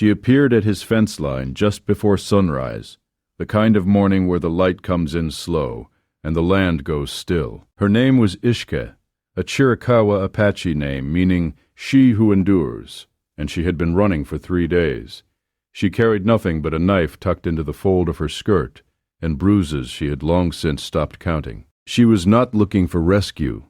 She appeared at his fence line just before sunrise, the kind of morning where the light comes in slow and the land goes still. Her name was Ishkeh, a Chiricahua Apache name meaning she who endures, and she had been running for 3 days. She carried nothing but a knife tucked into the fold of her skirt, and bruises she had long since stopped counting. She was not looking for rescue.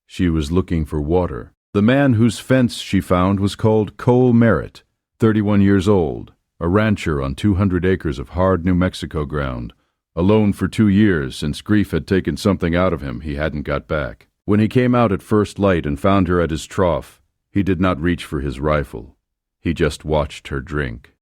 She was looking for water. The man whose fence she found was called Cole Merritt, 31 years old, a rancher on 200 acres of hard New Mexico ground, alone for 2 years since grief had taken something out of him he hadn't got back. When he came out at first light and found her at his trough, he did not reach for his rifle. He just watched her drink.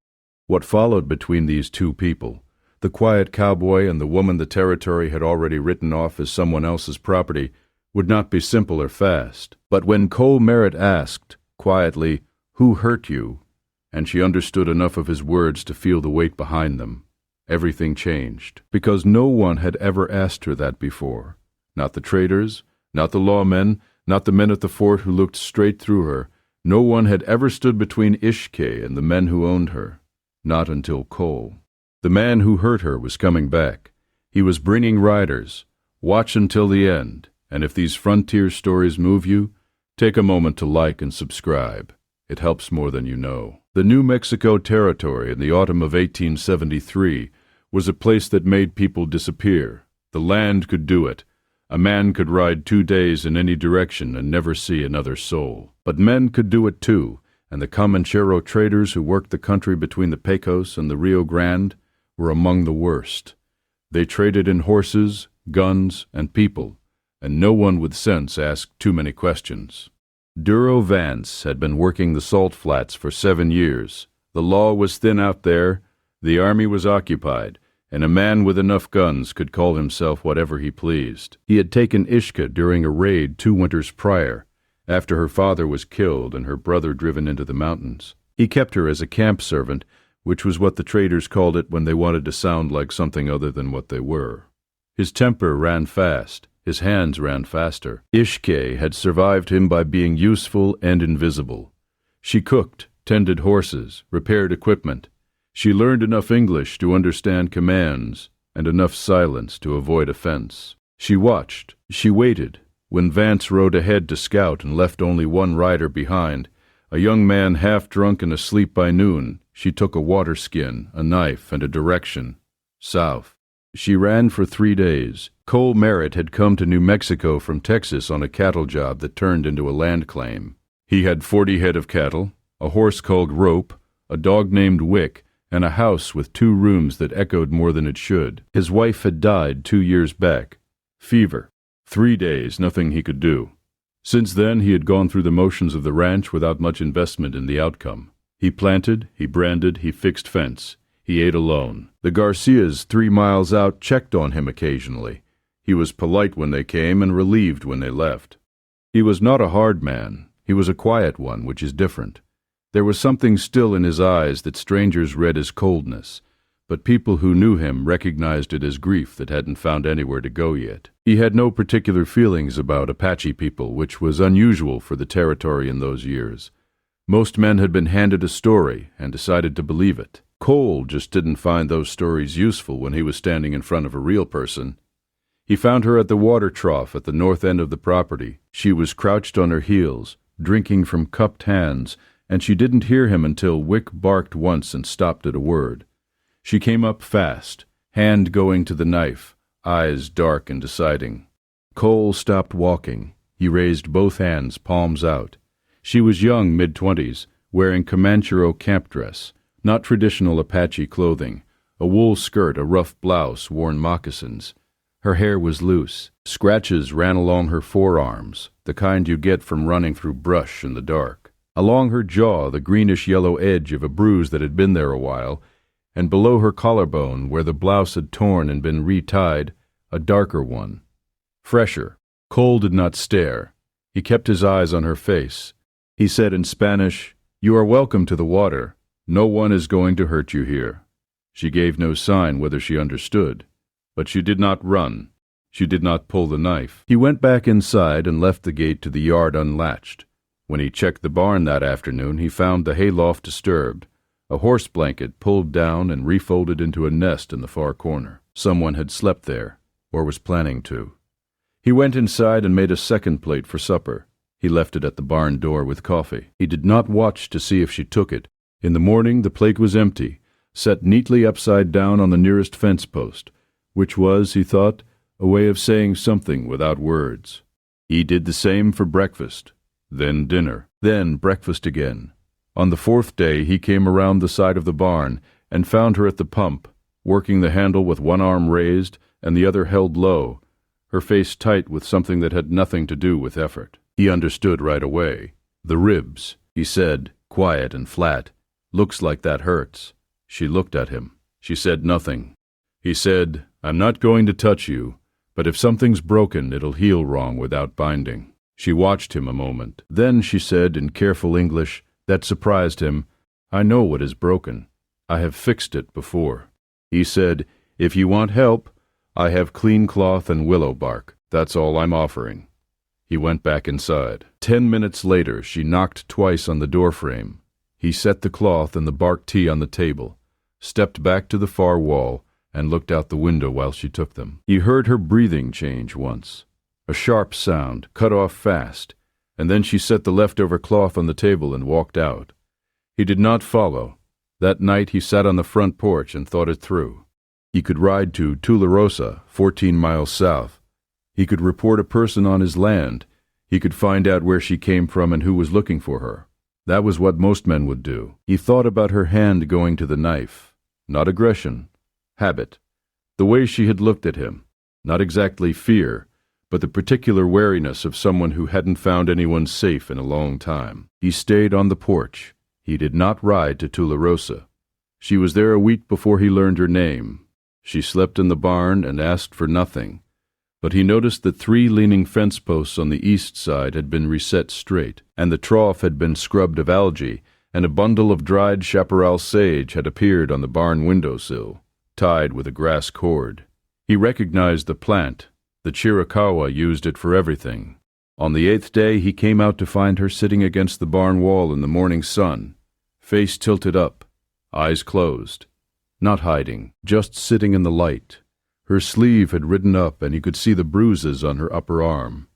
What followed between these two people, the quiet cowboy and the woman the territory had already written off as someone else's property, would not be simple or fast. But when Cole Merritt asked, quietly, "Who hurt you?" and she understood enough of his words to feel the weight behind them, everything changed. Because no one had ever asked her that before. Not the traders, not the lawmen, not the men at the fort who looked straight through her. No one had ever stood between Ishkeh and the men who owned her. Not until Cole. The man who hurt her was coming back. He was bringing riders. Watch until the end, and if these frontier stories move you, take a moment to like and subscribe. It helps more than you know. The New Mexico Territory in the autumn of 1873 was a place that made people disappear. The land could do it. A man could ride 2 days in any direction and never see another soul. But men could do it too, and the Comanchero traders who worked the country between the Pecos and the Rio Grande were among the worst. They traded in horses, guns, and people, and no one with sense asked too many questions. Duro Vance had been working the salt flats for 7 years. The law was thin out there, the army was occupied, and a man with enough guns could call himself whatever he pleased. He had taken Ishkeh during a raid 2 winters prior, after her father was killed and her brother driven into the mountains. He kept her as a camp servant, which was what the traders called it when they wanted to sound like something other than what they were. His temper ran fast. His hands ran faster. Ishkeh had survived him by being useful and invisible. She cooked, tended horses, repaired equipment. She learned enough English to understand commands and enough silence to avoid offense. She watched. She waited. When Vance rode ahead to scout and left only one rider behind, a young man half drunk and asleep by noon, she took a water skin, a knife, and a direction. South. She ran for 3 days. Cole Merritt had come to New Mexico from Texas on a cattle job that turned into a land claim. He had 40 head of cattle, a horse called Rope, a dog named Wick, and a house with 2 rooms that echoed more than it should. His wife had died 2 years back. Fever. 3 days, nothing he could do. Since then, he had gone through the motions of the ranch without much investment in the outcome. He planted, he branded, he fixed fence. He ate alone. The Garcias 3 miles out checked on him occasionally. He was polite when they came and relieved when they left. He was not a hard man. He was a quiet one, which is different. There was something still in his eyes that strangers read as coldness, but people who knew him recognized it as grief that hadn't found anywhere to go yet. He had no particular feelings about Apache people, which was unusual for the territory in those years. Most men had been handed a story and decided to believe it. Cole just didn't find those stories useful when he was standing in front of a real person. He found her at the water trough at the north end of the property. She was crouched on her heels, drinking from cupped hands, and she didn't hear him until Wick barked once and stopped at a word. She came up fast, hand going to the knife, eyes dark and deciding. Cole stopped walking. He raised both hands, palms out. She was young, mid-20s, wearing Comanchero camp dress, not traditional Apache clothing, a wool skirt, a rough blouse, worn moccasins. Her hair was loose. Scratches ran along her forearms, the kind you get from running through brush in the dark. Along her jaw, the greenish-yellow edge of a bruise that had been there a while, and below her collarbone, where the blouse had torn and been retied, a darker one. Fresher. Cole did not stare. He kept his eyes on her face. He said in Spanish, "You are welcome to the water. No one is going to hurt you here." She gave no sign whether she understood. But she did not run. She did not pull the knife. He went back inside and left the gate to the yard unlatched. When he checked the barn that afternoon, he found the hayloft disturbed. a horse blanket pulled down and refolded into a nest in the far corner. Someone had slept there, or was planning to. He went inside and made a second plate for supper. He left it at the barn door with coffee. He did not watch to see if she took it. In the morning the plate was empty, set neatly upside down on the nearest fence post, which was, he thought, a way of saying something without words. He did the same for breakfast, then dinner, then breakfast again. On the fourth day he came around the side of the barn and found her at the pump, working the handle with one arm raised and the other held low, her face tight with something that had nothing to do with effort. He understood right away. "The ribs," he said, quiet and flat. "Looks like that hurts." She looked at him. She said nothing. He said, "I'm not going to touch you, but if something's broken, it'll heal wrong without binding." She watched him a moment. Then she said in careful English that surprised him, "I know what is broken. I have fixed it before." He said, "If you want help, I have clean cloth and willow bark. That's all I'm offering." He went back inside. 10 minutes later, she knocked twice on the doorframe. He set the cloth and the bark tea on the table, stepped back to the far wall, and looked out the window while she took them. He heard her breathing change once, a sharp sound, cut off fast, and then she set the leftover cloth on the table and walked out. He did not follow. That night he sat on the front porch and thought it through. He could ride to Tularosa, 14 miles south. He could report a person on his land. He could find out where she came from and who was looking for her. That was what most men would do. He thought about her hand going to the knife. Not aggression. Habit. The way she had looked at him. Not exactly fear, but the particular wariness of someone who hadn't found anyone safe in a long time. He stayed on the porch. He did not ride to Tularosa. She was there a week before he learned her name. She slept in the barn and asked for nothing. But he noticed that 3 leaning fence posts on the east side had been reset straight, and the trough had been scrubbed of algae, and a bundle of dried chaparral sage had appeared on the barn windowsill, tied with a grass cord. He recognized the plant. The Chiricahua used it for everything. On the 8th day he came out to find her sitting against the barn wall in the morning sun, face tilted up, eyes closed. Not hiding, just sitting in the light. Her sleeve had ridden up and he could see the bruises on her upper arm.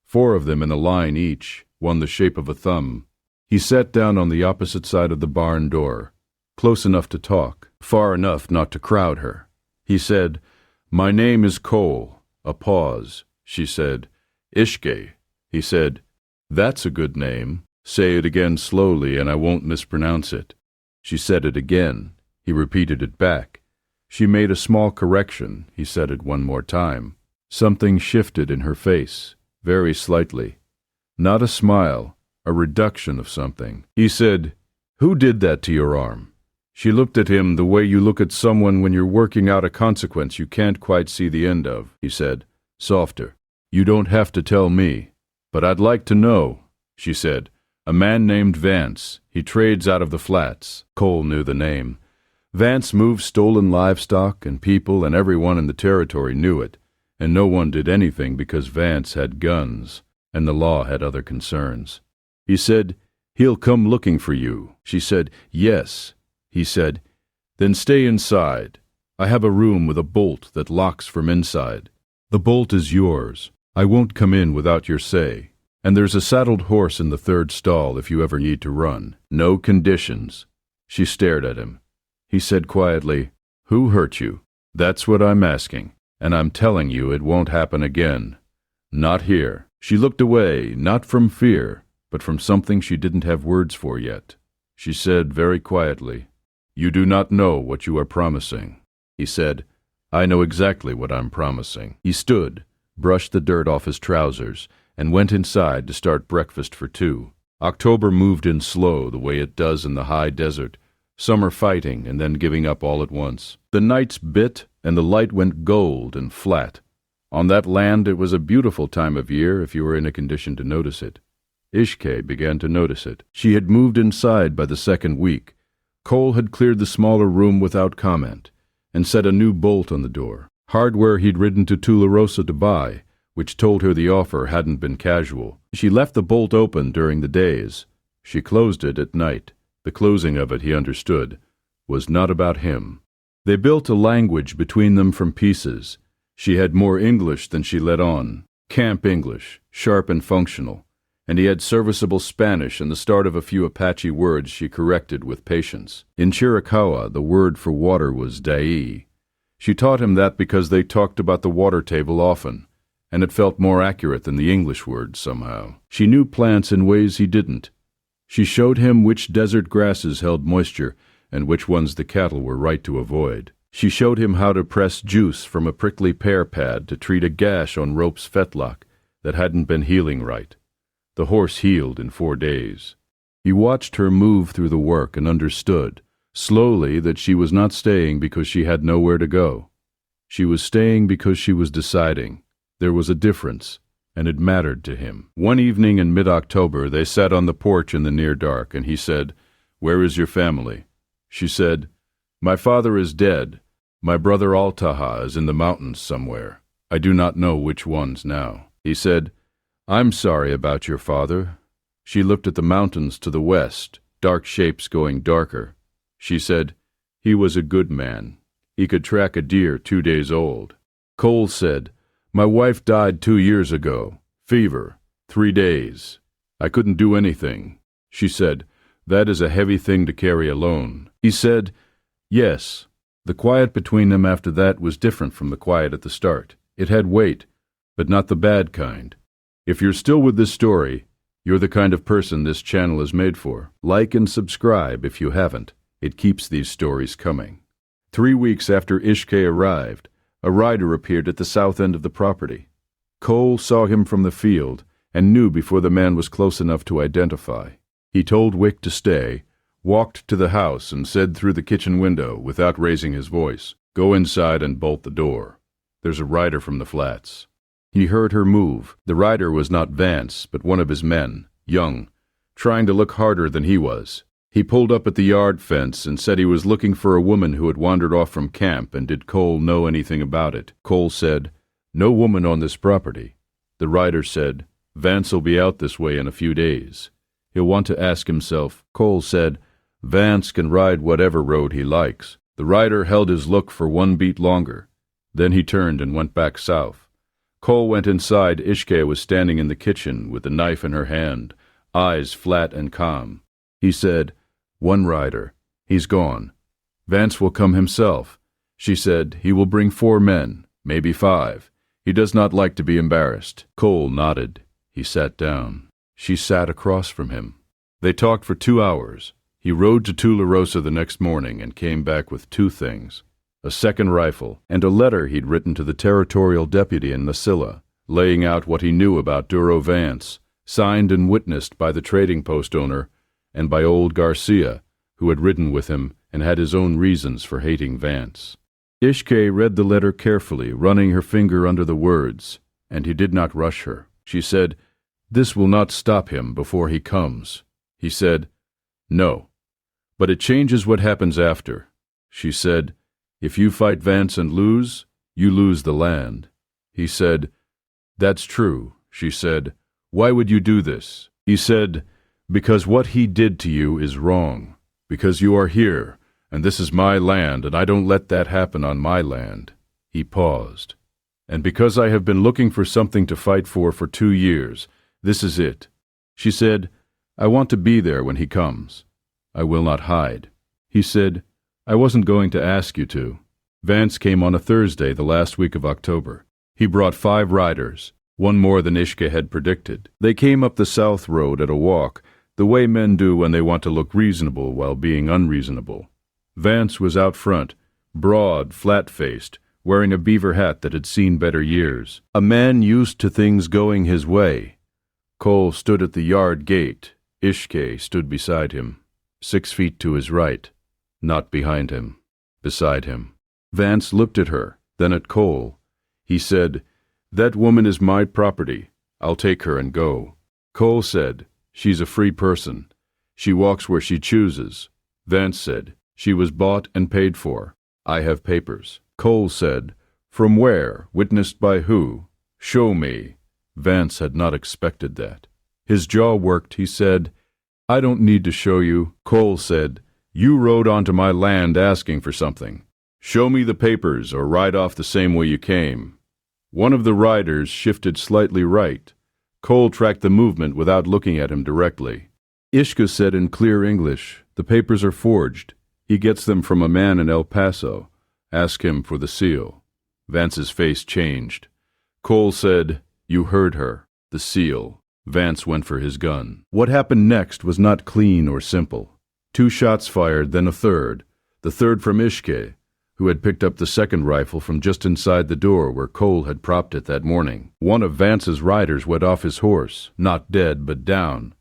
4 of them in a line each, one the shape of a thumb. He sat down on the opposite side of the barn door, close enough to talk, far enough not to crowd her. He said, "My name is Cole." A pause. She said, "Ishkeh." He said, "That's a good name. Say it again slowly and I won't mispronounce it." She said it again. He repeated it back. She made a small correction. He said it one more time. Something shifted in her face, very slightly. Not a smile, a reduction of something. He said, "Who did that to your arm?" She looked at him the way you look at someone when you're working out a consequence you can't quite see the end of. He said, softer, "You don't have to tell me, but I'd like to know." She said, "A man named Vance. He trades out of the flats." Cole knew the name. Vance moved stolen livestock, and people and everyone in the territory knew it, and no one did anything because Vance had guns, and the law had other concerns. He said, "He'll come looking for you." She said, "Yes." He said, "Then stay inside. I have a room with a bolt that locks from inside. The bolt is yours. I won't come in without your say. And there's a saddled horse in the 3rd stall if you ever need to run. No conditions." She stared at him. He said quietly, "Who hurt you?" "That's what I'm asking, and I'm telling you it won't happen again. Not here." She looked away, not from fear, but from something she didn't have words for yet. She said very quietly, "You do not know what you are promising." He said, "I know exactly what I'm promising." He stood, brushed the dirt off his trousers, and went inside to start breakfast for 2. October moved in slow the way it does in the high desert, summer fighting and then giving up all at once. The nights bit and the light went gold and flat. On that land it was a beautiful time of year if you were in a condition to notice it. Ishkeh began to notice it. She had moved inside by the 2nd week. Cole had cleared the smaller room without comment and set a new bolt on the door. Hardware he'd ridden to Tularosa to buy, which told her the offer hadn't been casual. She left the bolt open during the days. She closed it at night. The closing of it he understood. was not about him. They built a language between them from pieces. She had more English than she let on, camp English, sharp and functional, and he had serviceable Spanish and the start of a few Apache words she corrected with patience. In Chiricahua, the word for water was da'i. She taught him that because they talked about the water table often, and it felt more accurate than the English words somehow. She knew plants in ways he didn't. She showed him which desert grasses held moisture and which ones the cattle were right to avoid. She showed him how to press juice from a prickly pear pad to treat a gash on Rope's fetlock that hadn't been healing right. The horse healed in 4 days. He watched her move through the work and understood, slowly, that she was not staying because she had nowhere to go. She was staying because she was deciding. There was a difference, and it mattered to him. One evening in mid-October, they sat on the porch in the near dark, and he said, "Where is your family?" She said, "My father is dead. My brother Altaha is in the mountains somewhere. I do not know which ones now." He said, "I'm sorry about your father." She looked at the mountains to the west, dark shapes going darker. She said, "He was a good man. He could track a deer 2 days old." Cole said, "My wife died 2 years ago. Fever, 3 days. I couldn't do anything." She said, "That is a heavy thing to carry alone." He said, "Yes." The quiet between them after that was different from the quiet at the start. It had weight, but not the bad kind. If you're still with this story, you're the kind of person this channel is made for. Like and subscribe if you haven't. It keeps these stories coming. 3 weeks after Ishkeh arrived, a rider appeared at the south end of the property. Cole saw him from the field and knew before the man was close enough to identify. He told Wick to stay, walked to the house and said through the kitchen window, without raising his voice, "Go inside and bolt the door. There's a rider from the flats." He heard her move. The rider was not Vance, but one of his men, young, trying to look harder than he was. He pulled up at the yard fence and said he was looking for a woman who had wandered off from camp, and did Cole know anything about it. Cole said, "No woman on this property." The rider said, "Vance'll be out this way in a few days. He'll want to ask himself." Cole said, "Vance can ride whatever road he likes." The rider held his look for 1 beat longer. Then he turned and went back south. Cole went inside. Ishkeh was standing in the kitchen with the knife in her hand, eyes flat and calm. He said, "One rider. He's gone. Vance will come himself." She said, "He will bring 4 men, maybe 5. He does not like to be embarrassed." Cole nodded. He sat down. She sat across from him. They talked for 2 hours. He rode to Tularosa the next morning and came back with 2 things: a second rifle and a letter he'd written to the territorial deputy in Nasilla, laying out what he knew about Duro Vance, signed and witnessed by the trading post owner and by old Garcia, who had ridden with him and had his own reasons for hating Vance. Ishkeh read the letter carefully, running her finger under the words, and he did not rush her. She said, "This will not stop him before he comes." He said, "No, but it changes what happens after." She said, "If you fight Vance and lose, you lose the land." He said, "That's true." She said, "Why would you do this?" He said, "Because what he did to you is wrong. Because you are here, and this is my land, and I don't let that happen on my land." He paused. "And because I have been looking for something to fight for 2 years, this is it." She said, "I want to be there when he comes. I will not hide." He said, "I wasn't going to ask you to." Vance came on a Thursday the last week of October. He brought 5 riders, 1 more than Ishkeh had predicted. They came up the south road at a walk, the way men do when they want to look reasonable while being unreasonable. Vance was out front, broad, flat-faced, wearing a beaver hat that had seen better years. A man used to things going his way. Cole stood at the yard gate. Ishkeh stood beside him, 6 feet to his right, not behind him, beside him. Vance looked at her, then at Cole. He said, "That woman is my property. I'll take her and go." Cole said, "She's a free person. She walks where she chooses." Vance said, "She was bought and paid for. I have papers." Cole said, "From where? Witnessed by who? Show me." Vance had not expected that. His jaw worked. He said, "I don't need to show you." Cole said, You rode onto my land asking for something. Show me the papers or ride off the same way you came." One of the riders shifted slightly right. Cole tracked the movement without looking at him directly. Ishkeh said in clear English, "The papers are forged. He gets them from a man in El Paso. Ask him for the seal." Vance's face changed. Cole said, "You heard her. The seal." Vance went for his gun. What happened next was not clean or simple. 2 shots fired, then a third. The third from Ishkeh, who had picked up the second rifle from just inside the door where Cole had propped it that morning. One of Vance's riders went off his horse, not dead but down.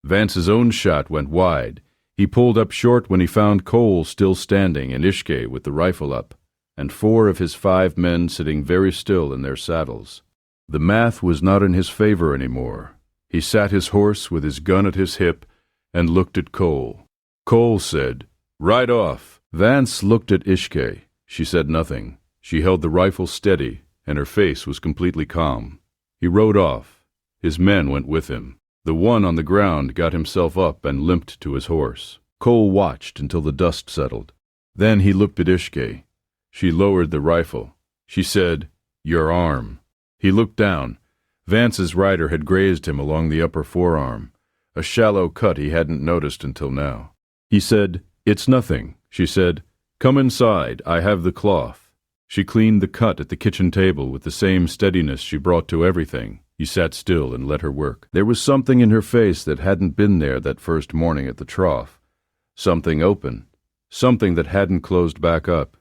Vance's own shot went wide. He pulled up short when he found Cole still standing and Ishkeh with the rifle up, and 4 of his 5 men sitting very still in their saddles. The math was not in his favor anymore. He sat his horse with his gun at his hip and looked at Cole. Cole said, "Ride off." Vance looked at Ishkeh. She said nothing. She held the rifle steady, and her face was completely calm. He rode off. His men went with him. The one on the ground got himself up and limped to his horse. Cole watched until the dust settled. Then he looked at Ishkeh. She lowered the rifle. She said, "Your arm." He looked down. Vance's rider had grazed him along the upper forearm, a shallow cut he hadn't noticed until now. He said, "It's nothing." She said, "Come inside, I have the cloth." She cleaned the cut at the kitchen table with the same steadiness she brought to everything. He sat still and let her work. There was something in her face that hadn't been there that first morning at the trough. Something open. Something that hadn't closed back up.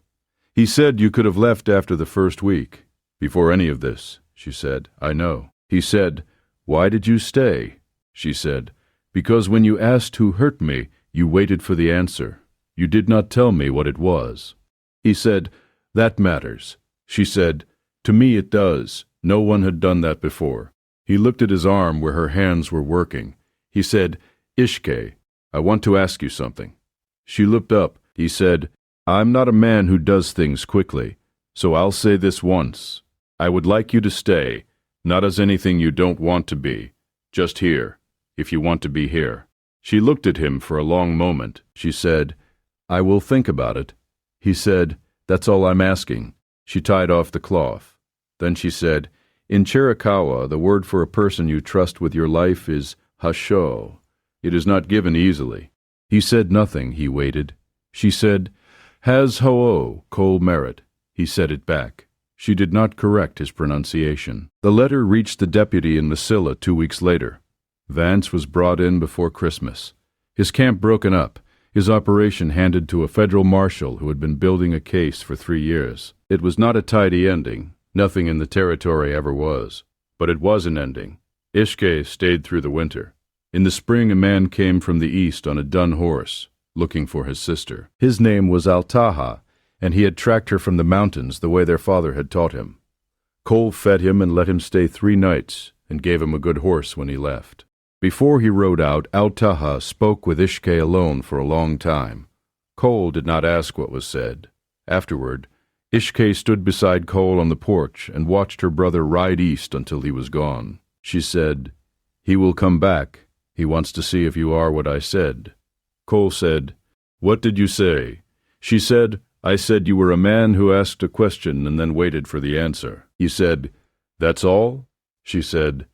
He said you could have left after the first week. Before any of this, she said, "I know." He said, "Why did you stay?" She said, "Because when you asked who hurt me, you waited for the answer. You did not tell me what it was." He said, "That matters." She said, "To me it does. No one had done that before." He looked at his arm where her hands were working. He said, "Ishkeh, I want to ask you something." She looked up. He said, "I'm not a man who does things quickly, so I'll say this once. I would like you to stay, not as anything you don't want to be, just here, if you want to be here." She looked at him for a long moment. She said, "I will think about it." He said, "That's all I'm asking." She tied off the cloth. Then she said, "In Chiricahua, the word for a person you trust with your life is hasho. It is not given easily." He said nothing. He waited. She said, "Has ho-oh, Cole Merritt." He said it back. She did not correct his pronunciation. The letter reached the deputy in Mesilla 2 weeks later. Vance was brought in before Christmas. His camp broken up. His operation handed to a federal marshal who had been building a case for 3 years. It was not a tidy ending. Nothing in the territory ever was. But it was an ending. Ishkeh stayed through the winter. In the spring a man came from the east on a dun horse, looking for his sister. His name was Altaha, and he had tracked her from the mountains the way their father had taught him. Cole fed him and let him stay 3 nights, and gave him a good horse when he left. Before he rode out, Altaha spoke with Ishkeh alone for a long time. Cole did not ask what was said. Afterward, Ishkeh stood beside Cole on the porch and watched her brother ride east until he was gone. She said, "He will come back. He wants to see if you are what I said." Cole said, "What did you say?" She said, "I said you were a man who asked a question and then waited for the answer." He said, "That's all?" She said,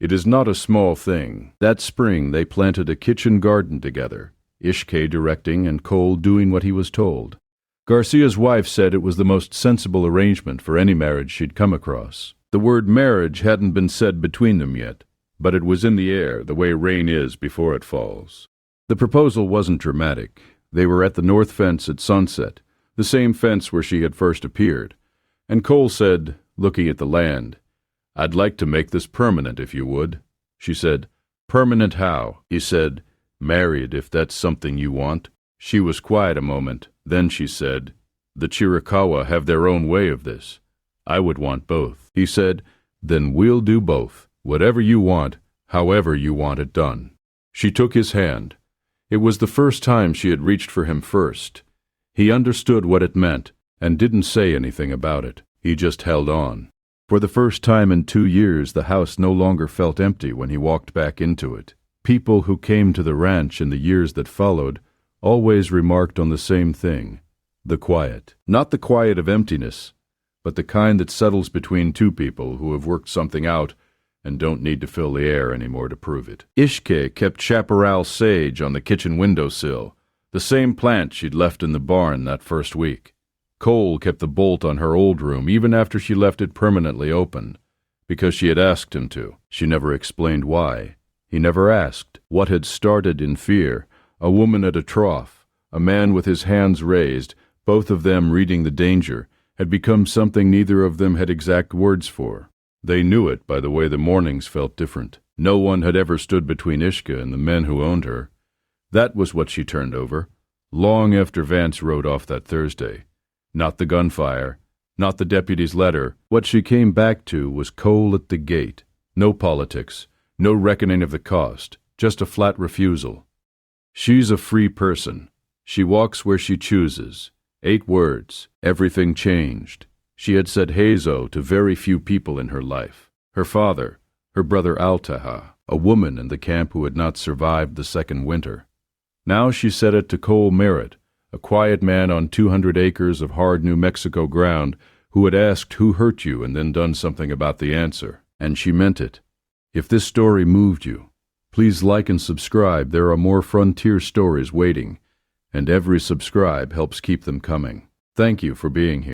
"It is not a small thing." That spring they planted a kitchen garden together, Ishkeh directing and Cole doing what he was told. Garcia's wife said it was the most sensible arrangement for any marriage she'd come across. The word marriage hadn't been said between them yet, but it was in the air, the way rain is before it falls. The proposal wasn't dramatic. They were at the north fence at sunset, the same fence where she had first appeared, and Cole said, looking at the land, "I'd like to make this permanent if you would." She said, "Permanent how?" He said, "Married if that's something you want." She was quiet a moment. Then she said, "The Chiricahua have their own way of this. I would want both." He said, "Then we'll do both. Whatever you want, however you want it done." She took his hand. It was the first time she had reached for him first. He understood what it meant and didn't say anything about it. He just held on. For the first time in 2 years, the house no longer felt empty when he walked back into it. People who came to the ranch in the years that followed always remarked on the same thing: the quiet. Not the quiet of emptiness, but the kind that settles between two people who have worked something out and don't need to fill the air anymore to prove it. Ishkeh kept chaparral sage on the kitchen windowsill, the same plant she'd left in the barn that first week. Cole kept the bolt on her old room even after she left it permanently open, because she had asked him to. She never explained why. He never asked. What had started in fear, a woman at a trough, a man with his hands raised, both of them reading the danger, had become something neither of them had exact words for. They knew it by the way the mornings felt different. No one had ever stood between Ishkeh and the men who owned her. That was what she turned over, long after Vance rode off that Thursday. Not the gunfire, not the deputy's letter. What she came back to was Cole at the gate. No politics, no reckoning of the cost, just a flat refusal. She's a free person. She walks where she chooses. 8 words. Everything changed. She had said Hazo to very few people in her life. Her father, her brother Altaha, a woman in the camp who had not survived the second winter. Now she said it to Cole Merritt, a quiet man on 200 acres of hard New Mexico ground who had asked who hurt you and then done something about the answer. And she meant it. If this story moved you, please like and subscribe. There are more frontier stories waiting, and every subscribe helps keep them coming. Thank you for being here.